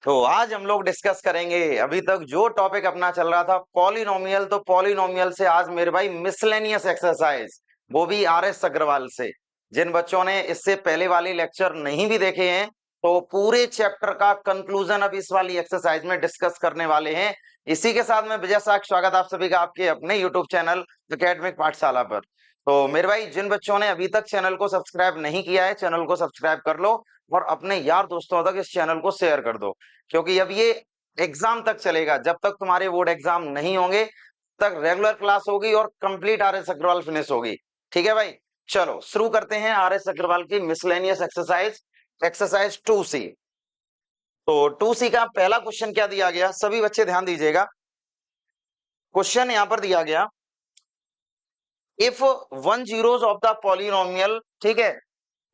तो आज हम लोग डिस्कस करेंगे अभी तक जो टॉपिक अपना चल रहा था पॉलिनोमियल। तो पॉलिनोमियल से आज मेरे भाई मिसलेनियस एक्सरसाइज, वो भी आर.एस. अग्रवाल से। जिन बच्चों ने इससे पहले वाले लेक्चर नहीं भी देखे हैं तो पूरे चैप्टर का कंक्लूजन अब इस वाली एक्सरसाइज में डिस्कस करने वाले हैं। इसी के साथ में विजय साख स्वागत आप सभी का आपके अपने यूट्यूब चैनल एकेडमिक पाठशाला पर। तो मेरे भाई जिन बच्चों ने अभी तक चैनल को सब्सक्राइब नहीं किया है, चैनल को सब्सक्राइब कर लो और अपने यार दोस्तों तक इस चैनल को शेयर कर दो, क्योंकि अब ये एग्जाम तक चलेगा। जब तक तुम्हारे बोर्ड एग्जाम नहीं होंगे तक रेगुलर क्लास होगी और कंप्लीट आर.एस. अग्रवाल फिनिश होगी। ठीक है भाई, चलो शुरू करते हैं आर.एस. अग्रवाल की मिसलेनियस एक्सरसाइज, एक्सरसाइज 2C। तो 2C का पहला क्वेश्चन क्या दिया गया, सभी बच्चे ध्यान दीजिएगा। क्वेश्चन यहां पर दिया गया, if one zeros of the polynomial, ठीक है,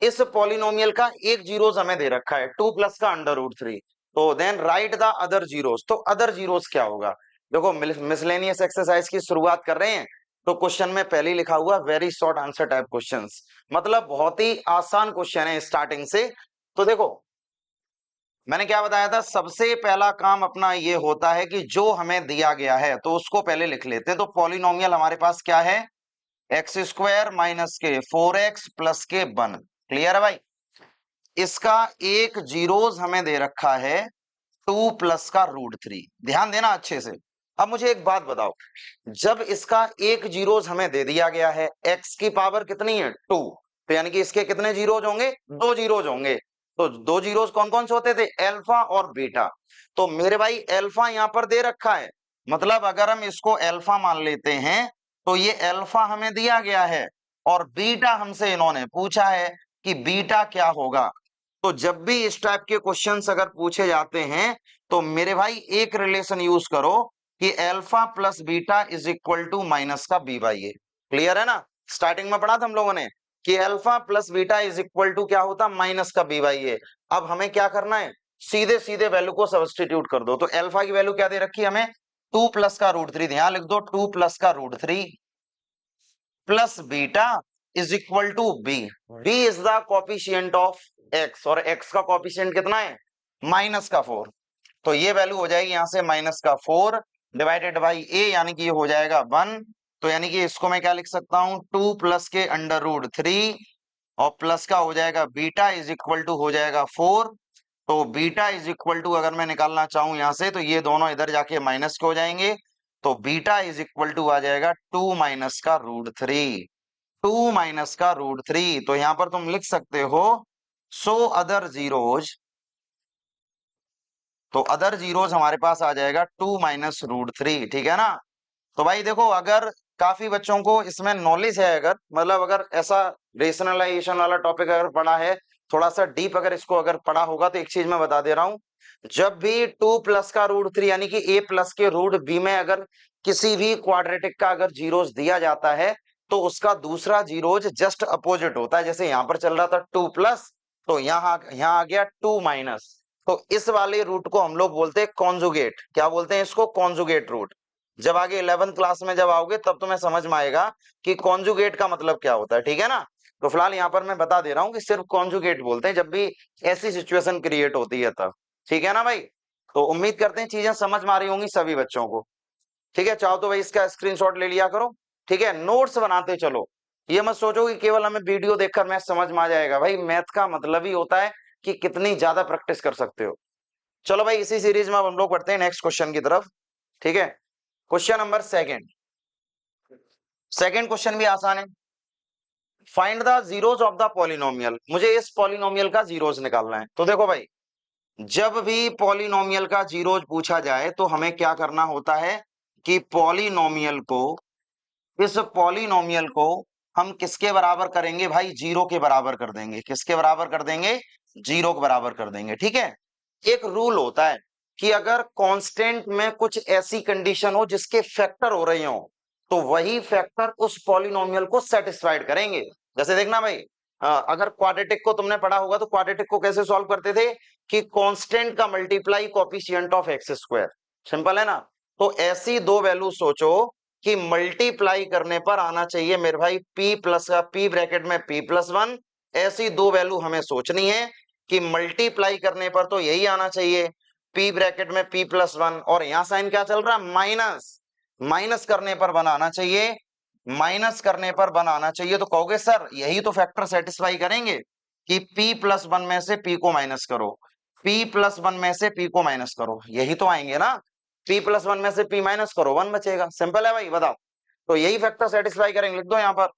इस पॉलिनोमियल का एक जीरोज हमें दे रखा है 2 प्लस का अंडर रूट 3, तो then write the other zeros. तो अदर जीरोज क्या होगा? देखो मिसलेनियस एक्सरसाइज की शुरुआत कर रहे हैं तो क्वेश्चन में पहले ही लिखा हुआ very short answer type questions, मतलब बहुत ही आसान क्वेश्चन है स्टार्टिंग से। तो देखो मैंने क्या बताया था, सबसे पहला काम अपना ये होता है कि जो हमें दिया गया है तो उसको पहले लिख लेते हैं। तो पॉलिनोमियल हमारे पास क्या है, x² माइनस के 4x प्लस के 1। क्लियर है भाई? इसका एक जीरोज हमें दे रखा है 2 प्लस का √3। ध्यान देना अच्छे से। अब मुझे एक बात बताओ, जब इसका एक जीरोज हमें दे दिया गया है, x की पावर कितनी है 2, तो यानी कि इसके कितने जीरोज होंगे, दो जीरोज होंगे। तो दो जीरोज कौन कौन से होते थे, अल्फा और बीटा। तो मेरे भाई अल्फा यहां पर दे रखा है, मतलब अगर हम इसको अल्फा मान लेते हैं तो ये अल्फा हमें दिया गया है और बीटा हमसे इन्होंने पूछा है कि बीटा क्या होगा। तो जब भी इस टाइप के क्वेश्चंस अगर पूछे जाते हैं तो मेरे भाई एक रिलेशन यूज करो कि alpha plus beta is equal to minus का b/a। क्लियर है ना? स्टार्टिंग में पढ़ा था हम लोगों ने कि alpha plus beta is equal to क्या होता, माइनस का b/a। अब हमें क्या करना है, सीधे सीधे वैल्यू को सब्स्टिट्यूट कर दो। तो अल्फा की वैल्यू क्या दे रखी है हमें, 2 प्लस का √3। ध्यान लिख दो, 2 प्लस का √3 plus beta is equal to b. B is the coefficient of x और एक्स का कोफिशिएंट कितना है, -4। तो ये वैल्यू हो जाएगी यहां से -4 डिवाइडेड बाई ए, यानी कि ये हो जाएगा 1। तो यानी कि इसको मैं क्या लिख सकता हूं, 2 प्लस के अंडर√3 और प्लस का हो जाएगा बीटा इज इक्वल टू हो जाएगा 4। तो बीटा इज इक्वल टू अगर मैं निकालना चाहूं यहां से तो ये दोनों इधर जाके माइनस के हो जाएंगे। तो बीटा इज इक्वल टू आ जाएगा 2 माइनस का √3, 2 माइनस का √3। तो यहां पर तुम लिख सकते हो सो अदर जीरोज। तो अदर जीरोज हमारे पास आ जाएगा 2 माइनस √3। ठीक है ना? तो भाई देखो, अगर काफी बच्चों को इसमें नॉलेज है, अगर मतलब अगर ऐसा रेशनलाइजेशन वाला टॉपिक अगर पढ़ा है, थोड़ा सा डीप अगर इसको अगर पढ़ा होगा, तो एक चीज मैं बता दे रहा हूं, जब भी 2 प्लस का √3 यानी कि a प्लस के रूट b में अगर किसी भी क्वाड्रेटिक का अगर जीरोज दिया जाता है तो उसका दूसरा जीरोज जस्ट अपोजिट होता है। जैसे यहां पर चल रहा था 2 प्लस, तो यहाँ आ गया 2 माइनस। तो इस वाले रूट को हम लोग बोलते हैं कॉन्जुगेट। क्या बोलते हैं इसको, कॉन्जुगेट रूट। जब आगे 11th क्लास में जब आओगे तब तुम्हें समझ में आएगा कि कॉन्जुगेट का मतलब क्या होता है। ठीक है ना? तो फिलहाल यहाँ पर मैं बता दे रहा हूँ कि सिर्फ कॉन्जुगेट बोलते हैं जब भी ऐसी सिचुएशन क्रिएट होती है तब। ठीक है ना भाई? तो उम्मीद करते हैं चीजें समझ में आ रही होंगी सभी बच्चों को। ठीक है, चाहो तो भाई इसका स्क्रीनशॉट ले लिया करो। ठीक है, नोट्स बनाते चलो। ये मत सोचो कि केवल हमें वीडियो देखकर मैथ समझ में आ जाएगा। भाई मैथ का मतलब ही होता है कि कितनी ज्यादा प्रैक्टिस कर सकते हो। चलो भाई इसी सीरीज में अब हम लोग बढ़ते हैं नेक्स्ट क्वेश्चन की तरफ। ठीक है, question number second. Second question भी आसान है। Find the zeros of the polynomial. मुझे इस पॉलिनोमियल का जीरोज निकालना है। तो देखो भाई, जब भी पॉलिनोमियल का जीरोज पूछा जाए तो हमें क्या करना होता है कि पॉलिनोमियल को, इस पॉलिनोमियल को हम किसके बराबर करेंगे भाई, जीरो के बराबर कर देंगे। किसके बराबर कर देंगे, जीरो के बराबर कर देंगे। ठीक है, एक रूल होता है कि अगर कांस्टेंट में कुछ ऐसी कंडीशन हो जिसके फैक्टर हो रहे हो तो वही फैक्टर उस पॉलिनोमियल को सेटिस्फाइड करेंगे। जैसे देखना भाई, अगर क्वाड्रेटिक को तुमने पढ़ा होगा तो क्वाड्रेटिक को कैसे सॉल्व करते थे कि कांस्टेंट का multiply coefficient of x²। Simple है ना? तो ऐसी दो वैल्यू सोचो कि मल्टीप्लाई करने पर आना चाहिए मेरे भाई p प्लस का, p ब्रैकेट में p+1। ऐसी दो वैल्यू हमें सोचनी है कि मल्टीप्लाई करने पर तो यही आना चाहिए। p ब्रैकेट में p प्लस 1 और यहां साइन क्या चल रहा है माइनस, माइनस करने पर बनाना चाहिए, माइनस करने पर बनाना चाहिए। तो कहोगे सर यही तो फैक्टर सेटिस्फाई करेंगे कि p प्लस 1 में से p को माइनस करो, p प्लस 1 में से p को माइनस करो, यही तो आएंगे ना। p प्लस 1 में से p माइनस करो 1 बचेगा, सिंपल है भाई, बताओ। तो यही फैक्टर सेटिस्फाई करेंगे, लिख दो यहाँ पर।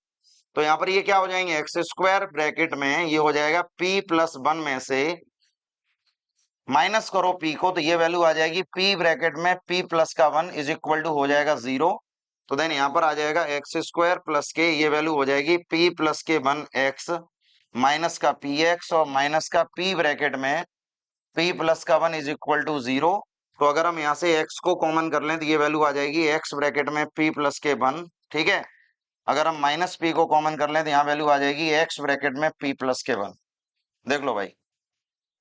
तो यहाँ पर ये क्या हो जाएंगे एक्स स्क्वायर ब्रैकेट में ये हो जाएगा p प्लस 1 में से माइनस करो p को, तो ये वैल्यू आ जाएगी p ब्रैकेट में p प्लस का 1 इज इक्वल टू हो जाएगा 0। तो देन यहाँ पर आ जाएगा एक्स स्क्वायर प्लस के, ये वैल्यू हो जाएगी p प्लस के 1 एक्स माइनस का पी एक्स और माइनस का p ब्रैकेट में p प्लस का 1 इज इक्वल टू 0। तो अगर हम यहाँ से x को कॉमन कर लें तो ये वैल्यू आ जाएगी x ब्रैकेट में p प्लस के 1, ठीक है। अगर हम माइनस p को कॉमन कर लें तो यहाँ वैल्यू आ जाएगी x ब्रैकेट में p प्लस के 1। देख लो भाई,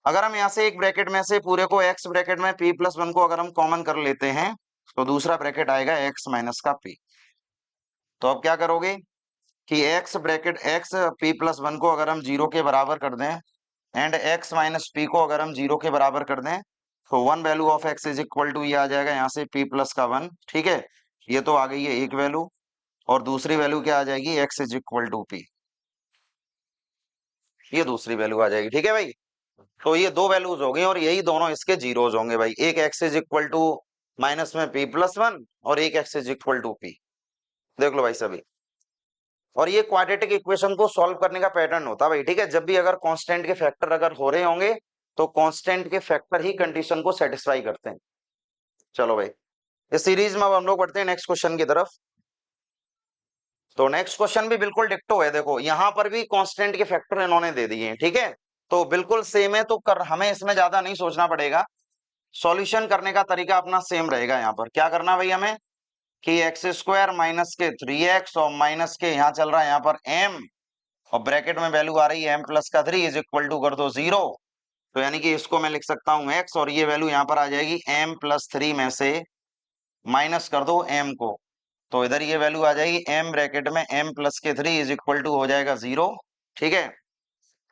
अगर हम यहाँ से एक ब्रैकेट में से पूरे को x ब्रैकेट में p प्लस 1 को अगर हम कॉमन कर लेते हैं तो दूसरा ब्रैकेट आएगा x माइनस का p। तो अब क्या करोगे कि x bracket x p plus 1 को अगर हम 0 के बराबर कर दें एंड x माइनस p को अगर हम 0 के बराबर कर दें तो 1 value of x is equal to ये आ जाएगा यहाँ से p प्लस का 1, ठीक है। ये तो आ गई है एक वैल्यू, और दूसरी वैल्यू क्या आ जाएगी x is equal to p, ये दूसरी वैल्यू आ जाएगी, ठीक है भाई। तो ये दो वैल्यूज हो गई और यही दोनों इसके जीरोज होंगे भाई, एक x is equal to minus में p प्लस 1 और एक x is equal to p। देख लो भाई सभी, और ये क्वाड्रेटिक इक्वेशन को सॉल्व करने का पैटर्न होता है भाई, ठीक है। जब भी अगर कांस्टेंट के फैक्टर अगर हो रहे होंगे तो कांस्टेंट के फैक्टर ही कंडीशन को सेटिस्फाई करते हैं। चलो भाई, इस सीरीज में अब हम लोग बढ़ते हैं नेक्स्ट क्वेश्चन की तरफ। तो नेक्स्ट क्वेश्चन भी बिल्कुल डिक्टो है, देखो यहाँ पर भी कांस्टेंट के फैक्टर इन्होंने दे दिए हैं, ठीक है। तो बिल्कुल सेम है, तो हमें इसमें ज्यादा नहीं सोचना पड़ेगा, सॉल्यूशन करने का तरीका अपना सेम रहेगा। यहाँ पर क्या करना भाई हमें कि एक्स स्क्वायर माइनस के 3x और माइनस के यहाँ चल रहा है यहाँ पर m और ब्रैकेट में वैल्यू आ रही है m प्लस का 3 इज इक्वल टू कर दो 0। तो यानी कि इसको मैं लिख सकता हूँ x और ये वैल्यू यहाँ पर आ जाएगी m प्लस 3 में से माइनस कर दो m को, तो इधर ये वैल्यू आ जाएगी m ब्रैकेट में m प्लस के 3 इज इक्वल टू हो जाएगा 0, ठीक है।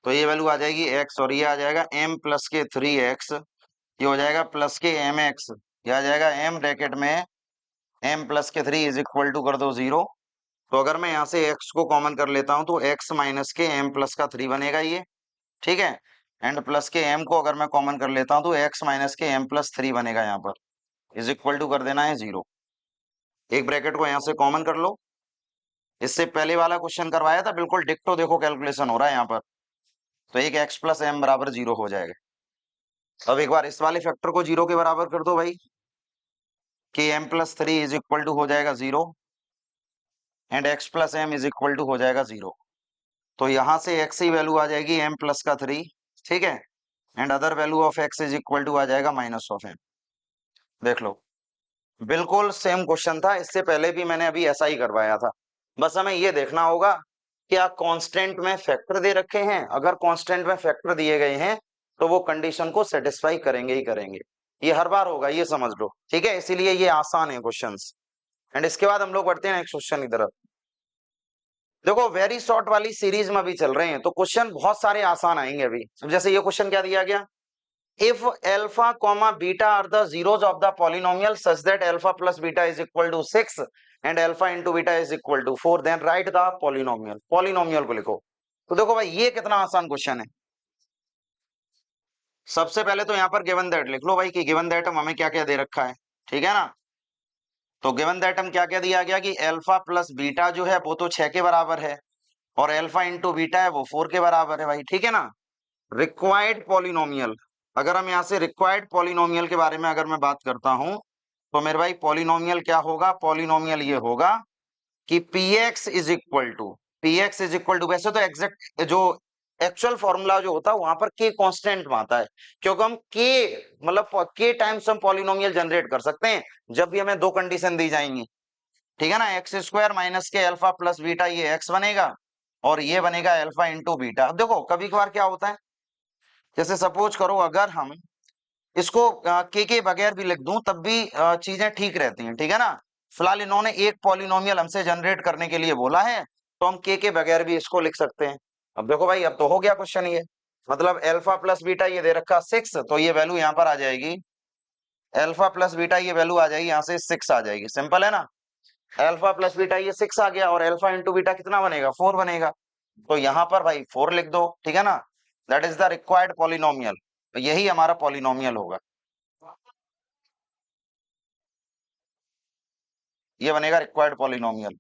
तो ये वैल्यू आ जाएगी x और ये आ जाएगा m प्लस के 3x, ये हो जाएगा प्लस के mx, ये आ जाएगा m ब्रैकेट में m प्लस के 3 इज इक्वल टू कर दो 0। तो अगर मैं यहाँ से x को कॉमन कर लेता हूँ तो x माइनस के m प्लस का 3 बनेगा ये, ठीक है। एंड प्लस के m को अगर मैं कॉमन कर लेता हूँ तो x माइनस के m प्लस 3 बनेगा यहाँ पर, इज इक्वल टू कर देना है 0। एक ब्रैकेट को यहाँ से कॉमन कर लो, इससे पहले वाला क्वेश्चन करवाया था बिल्कुल डिक्टो, देखो कैलकुलेशन हो रहा है यहाँ पर। तो एक x प्लस m बराबर 0 हो जाएगा। अब एक बार इस वाले फैक्टर को 0 के बराबर कर दो भाई कि m plus 3 is equal to हो जाएगा 0 and x plus m is equal to हो जाएगा 0। तो यहां से x ही वैल्यू आ जाएगी m प्लस का 3, ठीक है। And other value of x is equal to आ जाएगा माइनस ऑफ m। देख लो बिल्कुल सेम क्वेश्चन था, इससे पहले भी मैंने अभी ऐसा ही करवाया था। बस हमें ये देखना होगा क्या कांस्टेंट में फैक्टर दे रखे हैं, अगर कांस्टेंट में फैक्टर दिए गए हैं तो वो कंडीशन को सेटिस्फाई करेंगे ही करेंगे, ये हर बार होगा, ये समझ लो, ठीक है। इसीलिए ये आसान है क्वेश्चंस। एंड इसके बाद हम लोग बढ़ते हैं नेक्स्ट क्वेश्चन की तरफ। देखो वेरी शॉर्ट वाली सीरीज में अभी चल रहे हैं तो क्वेश्चन बहुत सारे आसान आएंगे अभी। अब जैसे ये क्वेश्चन क्या दिया गया, if alpha comma beta are the zeros of the polynomial such that alpha plus beta is equal to 6 and alpha into beta is equal to 4 then write the polynomial. Polynomial को लिखो। तो देखो भाई ये कितना आसान क्वेश्चन है। सबसे पहले तो यहाँ पर गिवन दैट लिख लो भाई कि गिवन दैट हमें क्या क्या दे रखा है, ठीक है ना। तो गिवन दैट हम क्या क्या दिया गया कि अल्फा प्लस बीटा जो है वो तो 6 के बराबर है और अल्फा इंटू बीटा है वो 4 के बराबर है भाई, ठीक है ना। रिक्वायर्ड पॉलिनोमियल, अगर हम यहाँ से रिक्वायर्ड पॉलिनोमियल के बारे में अगर मैं बात करता हूं तो मेरे भाई पॉलिनोमियल क्या होगा, पॉलिनोमियल ये होगा कि px इज इक्वल टू वैसे तो एग्जैक्ट जो एक्चुअल फॉर्मूला जो होता है वहां पर k कांस्टेंट में आता है, क्योंकि हम k मतलब k टाइम्स हम पॉलिनोमियल जनरेट कर सकते हैं जब भी हमें दो कंडीशन दी जाएंगी, ठीक है ना। एक्स स्क्वायर माइनस के अल्फा प्लस बीटा ये x बनेगा और ये बनेगा अल्फा इंटू बीटा। अब देखो कभी कभार क्या होता है, जैसे सपोज करो अगर हम इसको के बगैर भी लिख दूं तब भी चीजें ठीक रहती हैं, ठीक है ना। फिलहाल इन्होंने एक पॉलिनोमियल हमसे जनरेट करने के लिए बोला है तो हम के बगैर भी इसको लिख सकते हैं। अब देखो भाई अब तो हो गया क्वेश्चन, ये मतलब अल्फा प्लस बीटा ये दे रखा 6 तो ये वैल्यू यहाँ पर आ जाएगी अल्फा प्लस बीटा ये वैल्यू आ जाएगी यहाँ से 6 आ जाएगी, सिंपल है ना। अल्फा प्लस बीटा ये 6 आ गया और अल्फा इंटू बीटा कितना बनेगा, 4 बनेगा। तो यहाँ पर भाई 4 लिख दो, ठीक है ना। That is the required polynomial, तो यही हमारा पॉलिनोमियल होगा, ये बनेगा रिक्वायर्ड पॉलिनोमियल।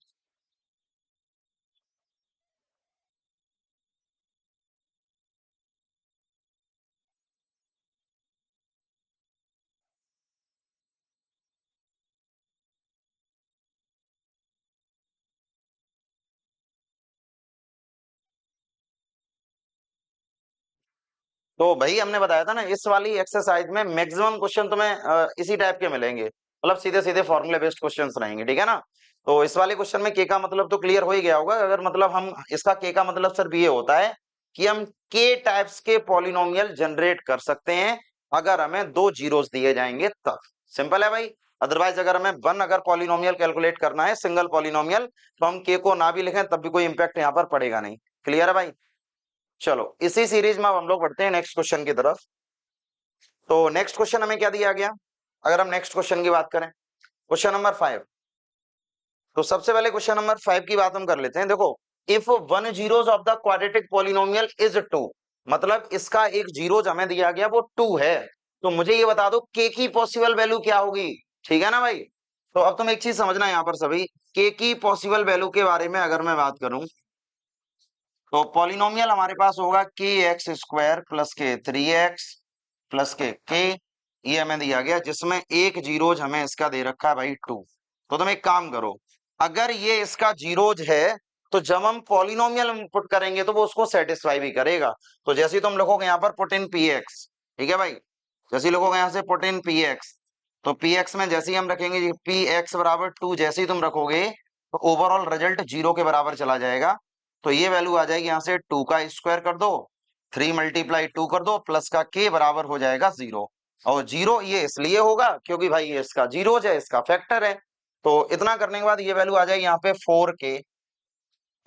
तो भाई हमने बताया था ना, इस वाली एक्सरसाइज में मैक्सिमम क्वेश्चन तुम्हें इसी टाइप के मिलेंगे, मतलब सीधे सीधे फॉर्मूले बेस्ड क्वेश्चंस रहेंगे, ठीक है ना। तो इस वाले क्वेश्चन में के का मतलब तो क्लियर हो ही गया होगा। अगर मतलब हम इसका के का मतलब सिर्फ ये होता है कि हम के टाइप्स के पॉलिनोमियल जनरेट कर सकते हैं अगर हमें दो जीरोस दिए जाएंगे तब, सिंपल है भाई। अदरवाइज अगर हमें वन अगर पॉलिनोमियल कैलकुलेट करना है, सिंगल पॉलिनोमियल, तो हम के को ना भी लिखें तब भी कोई इंपैक्ट यहाँ पर पड़ेगा नहीं। क्लियर है भाई। चलो इसी सीरीज में अब हम लोग बढ़ते हैं नेक्स्ट क्वेश्चन की तरफ। तो नेक्स्ट क्वेश्चन हमें क्या दिया गया, अगर हम नेक्स्ट क्वेश्चन की बात करें, क्वेश्चन नंबर 5। तो सबसे पहले क्वेश्चन नंबर 5 की बात हम कर लेते हैं। देखो, if one zeros of the quadratic polynomial is 2, मतलब इसका एक जीरोस हमें दिया गया वो 2 है, तो मुझे ये बता दो के की पॉसिबल वैल्यू क्या होगी, ठीक है ना भाई। तो अब तुम एक चीज समझना यहाँ पर सभी, के की पॉसिबल वैल्यू के बारे में अगर मैं बात करूं, तो पॉलिनोमियल हमारे पास होगा के एक्स स्क्वायर प्लस के 3x प्लस के ये हमें दिया गया, जिसमें एक जीरोज हमें इसका दे रखा है भाई 2। तो तुम एक काम करो, अगर ये इसका जीरोज है तो जब हम पॉलिनोमियल पुट करेंगे तो वो उसको सेटिस्फाई भी करेगा। तो जैसे ही तुम लिखोगे यहाँ पर पुट इन पी एक्स, ठीक है भाई, जैसे ही लिखोगे यहाँ से पुट इन पी एक्स, तो पी एक्स में जैसे ही हम रखेंगे पी एक्स बराबर 2, जैसे ही तुम रखोगे तो ओवरऑल रिजल्ट 0 के बराबर चला जाएगा। तो ये वैल्यू आ जाएगी, यहाँ से 2 का स्क्वायर कर दो, 3 मल्टीप्लाई 2 कर दो, प्लस का के बराबर हो जाएगा 0। और 0 ये इसलिए होगा क्योंकि भाई ये इसका जीरोज है, इसका फैक्टर है। तो इतना करने के बाद ये वैल्यू आ जाएगी यहाँ पे 4k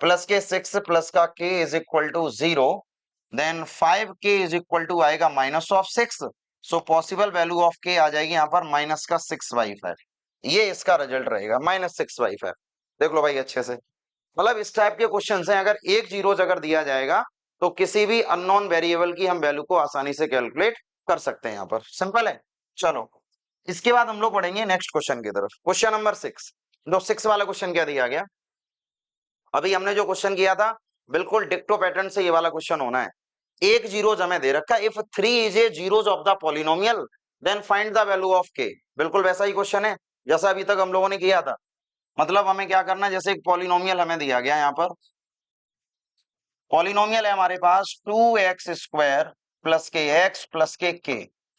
प्लस के 6 प्लस का k is equal to 0, then 5k is equal to आएगा minus of 6। So possible value of k आ जाएगी यहाँ पर माइनस का 6/5। ये इसका रिजल्ट रहेगा -6/5। देख लो भाई अच्छे से, मतलब इस टाइप के क्वेश्चन हैं, अगर एक जीरोज अगर दिया जाएगा तो किसी भी अननोन वेरिएबल की हम वैल्यू को आसानी से कैलकुलेट कर सकते हैं, यहाँ पर सिंपल है। चलो इसके बाद हम लोग बढ़ेंगे नेक्स्ट क्वेश्चन की तरफ, क्वेश्चन नंबर 6। तो 6 वाला क्वेश्चन क्या दिया गया, अभी हमने जो क्वेश्चन किया था बिल्कुल डिक्टो पैटर्न से ये वाला क्वेश्चन होना है। एक जीरोज हमें दे रखा है, if 3 is a zeros of the polynomial then find the value of k. बिल्कुल वैसा ही क्वेश्चन है जैसा अभी तक हम लोगों ने किया था। मतलब हमें क्या करना है, जैसे एक पॉलिनोमियल हमें दिया गया यहाँ पर, पॉलिनोमियल है हमारे पास 2x² प्लस के एक्स प्लस के,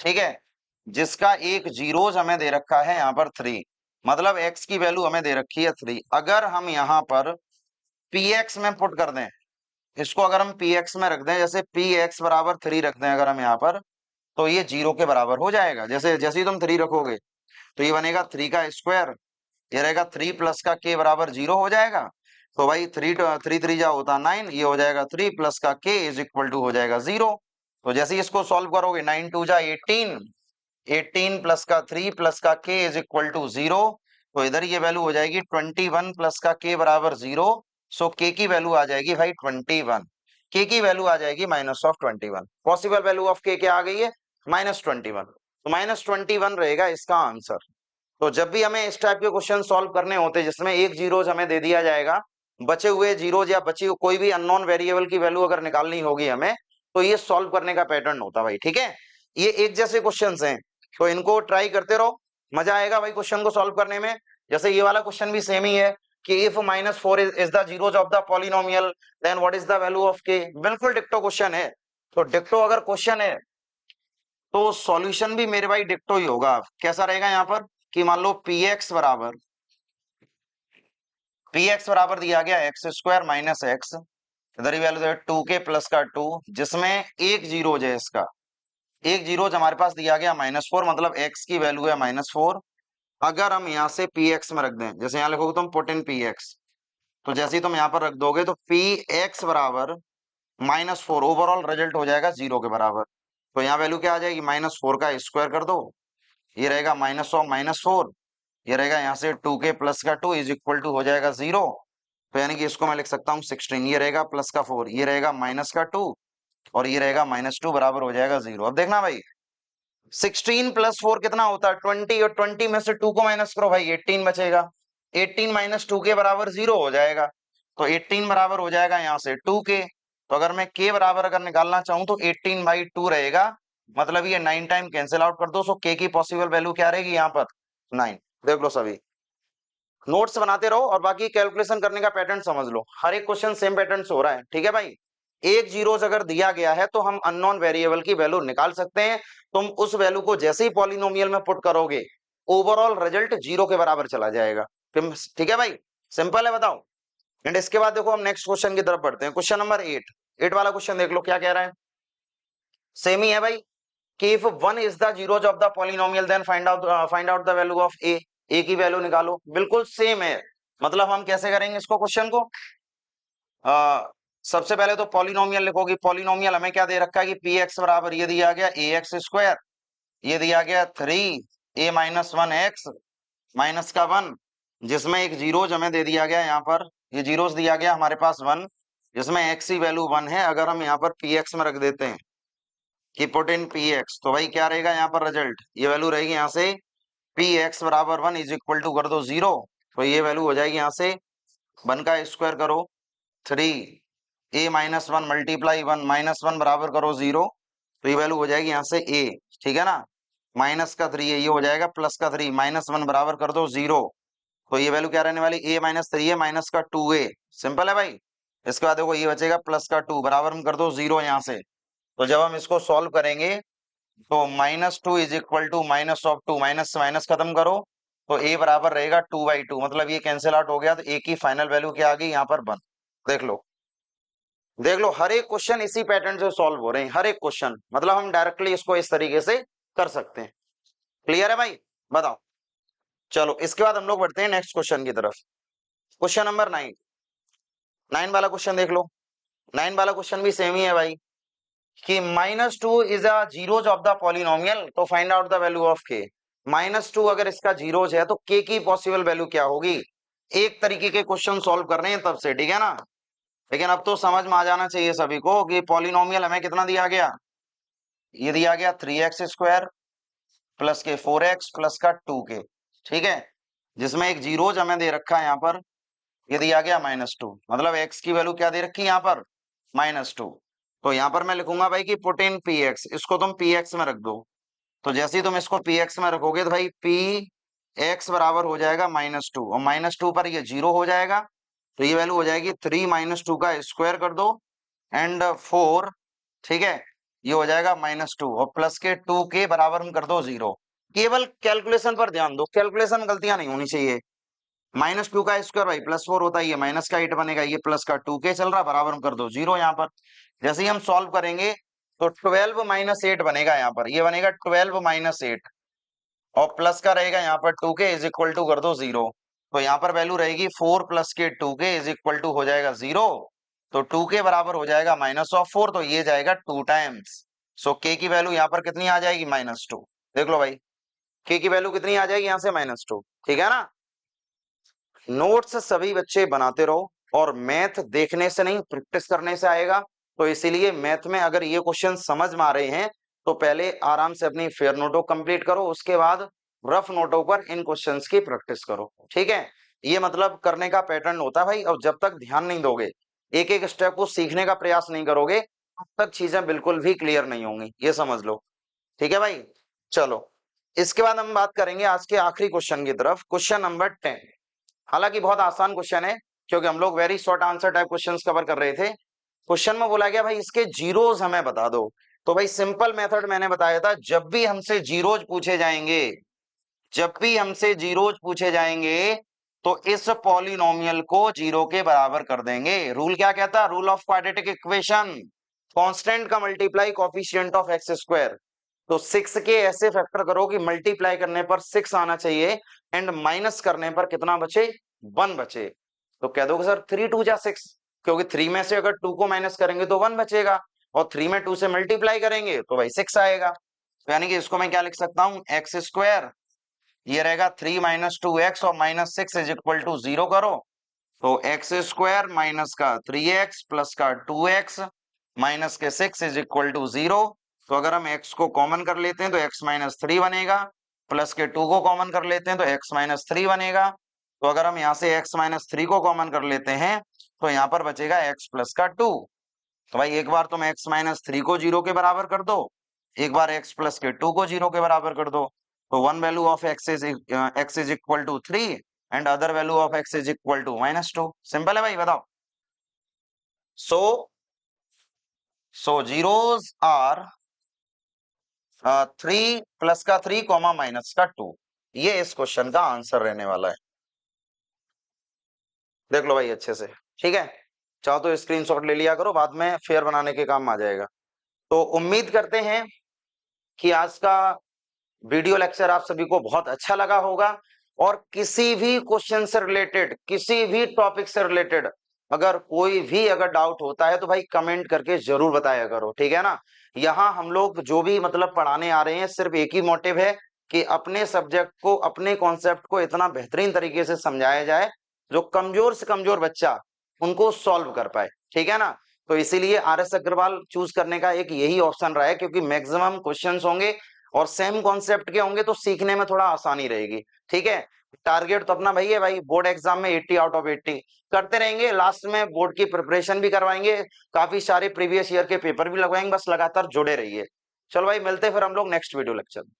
ठीक है, जिसका एक जीरोज हमें दे रखा है यहाँ पर 3, मतलब x की वैल्यू हमें दे रखी है 3। अगर हम यहाँ पर px में पुट कर दें, इसको अगर हम px में रख दें, जैसे px बराबर 3 रख दें अगर हम यहाँ पर, तो ये 0 के बराबर हो जाएगा। जैसे जैसे ही तुम 3 रखोगे तो ये बनेगा 3 का स्क्वायर, ये रहेगा 3 प्लस का के बराबर 0 हो जाएगा। तो भाई 3 जा होता 9, ये हो जाएगा 3 प्लस का के इज इक्वल टू हो जाएगा 0। तो जैसे ही इसको सॉल्व करोगे 9 2 जा 18, 18 प्लस का 3 प्लस का के इज इक्वल टू 0। तो इधर ये वैल्यू हो जाएगी 21 प्लस का के बराबर 0। सो के की वैल्यू आ जाएगी भाई 21, के की वैल्यू आ जाएगी -21। पॉसिबल वैल्यू ऑफ के क्या आ गई है, -21। तो -21 रहेगा इसका आंसर। तो जब भी हमें इस टाइप के क्वेश्चन सॉल्व करने होते हैं जिसमें एक जीरोज हमें दे दिया जाएगा, बचे हुए जीरोज या बची कोई भी अननोन वेरिएबल की वैल्यू अगर निकालनी होगी हमें, तो ये सॉल्व करने का पैटर्न होता है भाई, ठीक है। ये एक जैसे क्वेश्चंस हैं तो इनको ट्राई करते रहो, मजा आएगा भाई क्वेश्चन को सॉल्व करने में। जैसे ये वाला क्वेश्चन भी सेम ही है कि if -4 is the zeros of the polynomial then what is the value of k, बिल्कुल डिक्टो क्वेश्चन है। तो डिक्टो अगर क्वेश्चन है तो सॉल्यूशन भी मेरे भाई डिक्टो ही होगा। कैसा रहेगा यहाँ पर कि मान लो px बराबर दिया गया x² माइनस एक्स, इधर ही वैल्यू 2k प्लस का 2, जिसमें एक जीरोज है, इसका एक जीरोज हमारे पास दिया गया -4, मतलब x की वैल्यू है -4। अगर हम यहाँ से px में रख दें, जैसे यहाँ लिखोगे तुम पुट इन px, तो जैसे ही तुम यहाँ पर रख दोगे तो px बराबर -4, ओवरऑल रिजल्ट हो जाएगा 0 के बराबर। तो यहाँ वैल्यू क्या आ जाएगी, -4 का स्क्वायर कर दो, ये रहेगा माइनस ऑफ -4, ये रहेगा यहाँ से 2k प्लस का 2 इज इक्वल टू हो जाएगा 0। तो यानी कि इसको मैं लिख सकता हूँ 16, ये रहेगा प्लस का 4, ये रहेगा माइनस का 2 और ये रहेगा -2 बराबर हो जाएगा 0। अब देखना भाई 16 प्लस 4 कितना होता है 20, और 20 में से 2 को माइनस करो भाई 18 बचेगा। 18 माइनस 2 के बराबर 0 हो जाएगा। तो 18 बराबर हो जाएगा यहाँ से 2k। तो अगर मैं k बराबर अगर निकालना चाहूं तो 18/2 रहेगा, मतलब ये 9 टाइम कैंसिल आउट कर दो। सो k की पॉसिबल वैल्यू क्या रहेगी यहाँ पर 9। देख लो सभी, नोट्स बनाते रहो और बाकी कैलकुलेशन करने का पैटर्न समझ लो। हर एक क्वेश्चन सेम पैटर्न से हो रहा है, ठीक है भाई। एक जीरोस अगर दिया गया है तो हम अननोन वेरिएबल की वैल्यू निकाल सकते हैं। तुम उस वैल्यू को जैसे ही पॉलिनोमियल में पुट करोगे ओवरऑल रिजल्ट 0 के बराबर चला जाएगा। ठीक है भाई, सिंपल है, बताओ। एंड इसके बाद देखो हम नेक्स्ट क्वेश्चन की तरफ बढ़ते हैं। क्वेश्चन नंबर 8 वाला क्वेश्चन देख लो क्या कह रहा है। सेम ही है भाई कि if 1 is the zeros of the polynomial then find out the value of a की वैल्यू निकालो। बिल्कुल सेम है। मतलब हम कैसे करेंगे इसको, क्वेश्चन को सबसे पहले तो पॉलिनोमियल लिखोगी। पॉलिनोमियल हमें क्या दे रखा है कि पी एक्स बराबर ये दिया गया ए एक्स स्क्वायर, ये दिया गया 3a-1x माइनस का 1, जिसमें एक जीरोज हमें दे दिया गया यहाँ पर, ये जीरोज दिया गया हमारे पास 1, जिसमें x की वैल्यू 1 है। अगर हम यहाँ पर पी एक्स में रख देते हैं कि पुट इन पी एक्स, तो भाई क्या रहेगा यहाँ पर रिजल्ट, ये वैल्यू रहेगी यहाँ से पी एक्स बराबर 1 इज इक्वल टू कर दो 0। तो ये वैल्यू हो जाएगी यहाँ से 1 का स्क्वायर करो 3a-1 मल्टीप्लाई 1 -1 बराबर करो 0। तो ये वैल्यू हो जाएगी यहाँ से a, ठीक है ना। माइनस का 3 है, ये हो जाएगा प्लस का 3, -1 बराबर कर दो 0। तो ये वैल्यू क्या रहने वाली a-3 है माइनस का 2a। सिंपल है भाई। इसके बाद देखो ये बचेगा प्लस का 2 बराबर हम कर दो 0 यहाँ से। तो जब हम इसको सॉल्व करेंगे तो -2 is equal to minus of 2, minus से माइनस खत्म करो तो a बराबर रहेगा 2/2, मतलब ये कैंसिल आउट हो गया। तो a की फाइनल वैल्यू क्या आ गई यहाँ पर 1। देख लो, देख लो, हर एक क्वेश्चन इसी पैटर्न से सॉल्व हो रहे हैं, हर एक क्वेश्चन। मतलब हम डायरेक्टली इसको इस तरीके से कर सकते हैं। क्लियर है भाई, बताओ। चलो इसके बाद हम लोग बढ़ते हैं नेक्स्ट क्वेश्चन की तरफ। क्वेश्चन नंबर 9 वाला क्वेश्चन देख लो। 9 वाला क्वेश्चन भी सेम ही है भाई कि -2 is a zeros of the polynomial, तो find out the value of k। -2 अगर इसका जीरोज है तो k की पॉसिबल वैल्यू क्या होगी। एक तरीके के क्वेश्चन सॉल्व कर रहे हैं तब से, ठीक है ना। लेकिन अब तो समझ में आ जाना चाहिए सभी को कि पॉलिनोमियल हमें कितना दिया गया, ये दिया गया 3x² प्लस के 4x प्लस का 2k, ठीक है। जिसमें एक जीरोज हमें दे रखा है यहाँ पर, ये दिया गया -2, मतलब x की वैल्यू क्या दे रखी है यहाँ पर -2। तो यहाँ पर मैं लिखूंगा भाई कि पुट इन पी एक्स, इसको तुम पी एक्स में रख दो। तो जैसे ही तुम इसको पी एक्स में रखोगे तो भाई पी एक्स बराबर हो जाएगा -2, और -2 पर ये 0 हो जाएगा। तो ये वैल्यू हो जाएगी 3 - 2 का स्क्वायर कर दो एंड 4, ठीक है। ये हो जाएगा -2 और प्लस के 2 के बराबर हम कर दो 0। केवल कैलकुलेशन पर ध्यान दो, कैलकुलेशन में गलतियां नहीं होनी चाहिए। -2 का स्क्वायर भाई +4 होता है, ये माइनस का 8 बनेगा, ये प्लस का 2k चल रहा, बराबर हम कर दो 0 यहाँ पर। जैसे ही हम सॉल्व करेंगे तो 12 - 8 बनेगा यहाँ पर, ये बनेगा 12 - 8 और प्लस का रहेगा यहाँ पर 2k इज इक्वल टू कर दो 0। तो यहाँ पर वैल्यू रहेगी 4 प्लस के 2k इज इक्वल टू हो जाएगा 0। तो 2k बराबर हो जाएगा -4, तो ये जाएगा 2 टाइम्स। सो k की वैल्यू यहाँ पर कितनी आ जाएगी -2। देख लो भाई k की वैल्यू कितनी आ जाएगी यहाँ से -2, ठीक है ना। नोट्स सभी बच्चे बनाते रहो और मैथ देखने से नहीं प्रैक्टिस करने से आएगा। तो इसीलिए मैथ में अगर ये क्वेश्चन समझ में आ रहे हैं तो पहले आराम से अपनी फेयर नोटो कंप्लीट करो, उसके बाद रफ नोटों पर इन क्वेश्चंस की प्रैक्टिस करो, ठीक है। ये मतलब करने का पैटर्न होता है भाई। और जब तक ध्यान नहीं दोगे, एक एक स्टेप को सीखने का प्रयास नहीं करोगे, तब तक चीजें बिल्कुल भी क्लियर नहीं होंगी, ये समझ लो, ठीक है भाई। चलो इसके बाद हम बात करेंगे आज के आखिरी क्वेश्चन की तरफ, क्वेश्चन नंबर 10। हालांकि बहुत आसान क्वेश्चन है क्योंकि हम लोग very short answer type questions cover कर रहे थे। क्वेश्चन में बोला गया भाई इसके जीरोज हमें बता दो। तो भाई सिंपल मेथड मैंने बताया था, जब भी हमसे जीरोज पूछे जाएंगे, जब भी हमसे जीरोज पूछे जाएंगे तो इस पॉलिनोमियल को 0 के बराबर कर देंगे। रूल क्या कहता है, rule of quadratic equation, constant का multiply coefficient of x square. तो 6 के ऐसे फैक्टर करो कि मल्टीप्लाई करने पर 6 आना चाहिए एंड माइनस करने पर कितना बचे 1 बचे। तो कह दोगे सर 3 2 जा 6, क्योंकि 3 में से अगर 2 को माइनस करेंगे तो 1 बचेगा और 3 में 2 से मल्टीप्लाई करेंगे तो भाई 6 आएगा। तो यानी कि इसको मैं क्या लिख सकता हूं, एक्स स्क्वायर, ये रहेगा 3 माइनस 2x और माइनस 6 इज इक्वल टू 0 करो, तो एक्स स्क्वायर माइनस का 3x प्लस का 2x माइनस के 6 इज इक्वल टू 0। तो अगर हम x को कॉमन कर लेते हैं तो x माइनस 3 बनेगा, प्लस के 2 को कॉमन कर लेते हैं तो x माइनस 3 बनेगा। तो अगर हम यहाँ से x माइनस 3 को कॉमन कर लेते हैं तो यहाँ पर बचेगा x प्लस का 2। तो भाई एक बार तुम x माइनस 3 को 0 के बराबर कर दो, एक बार x प्लस के 2 को 0 के बराबर कर दो। तो one value of x is equal to 3 and other value of x is equal to minus 2। Simple है भाई, बताओ। सो जीरोस आर 3 प्लस का 3 कॉमा माइनस का 2, ये इस क्वेश्चन का आंसर रहने वाला है। देख लो भाई अच्छे से, ठीक है। चाहो तो स्क्रीनशॉट ले लिया करो, बाद में फेयर बनाने के काम आ जाएगा। तो उम्मीद करते हैं कि आज का वीडियो लेक्चर आप सभी को बहुत अच्छा लगा होगा, और किसी भी क्वेश्चन से रिलेटेड, किसी भी टॉपिक से रिलेटेड अगर कोई भी अगर डाउट होता है तो भाई कमेंट करके जरूर बताया करो, ठीक है ना। यहाँ हम लोग जो भी मतलब पढ़ाने आ रहे हैं सिर्फ एक ही मोटिव है कि अपने सब्जेक्ट को, अपने कॉन्सेप्ट को इतना बेहतरीन तरीके से समझाया जाए जो कमजोर से कमजोर बच्चा उनको सॉल्व कर पाए, ठीक है ना। तो इसीलिए RS अग्रवाल चूज करने का एक यही ऑप्शन रहा है, क्योंकि मैक्सिमम क्वेश्चंस होंगे और सेम कॉन्सेप्ट के होंगे तो सीखने में थोड़ा आसानी रहेगी, ठीक है। टारगेट तो अपना भाई है भाई, बोर्ड एग्जाम में 80 आउट ऑफ 80 करते रहेंगे, लास्ट में बोर्ड की प्रिपरेशन भी करवाएंगे, काफी सारे प्रीवियस ईयर के पेपर भी लगवाएंगे, बस लगातार जुड़े रहिए। चलो भाई मिलते हैं फिर हम लोग नेक्स्ट वीडियो लेक्चर में।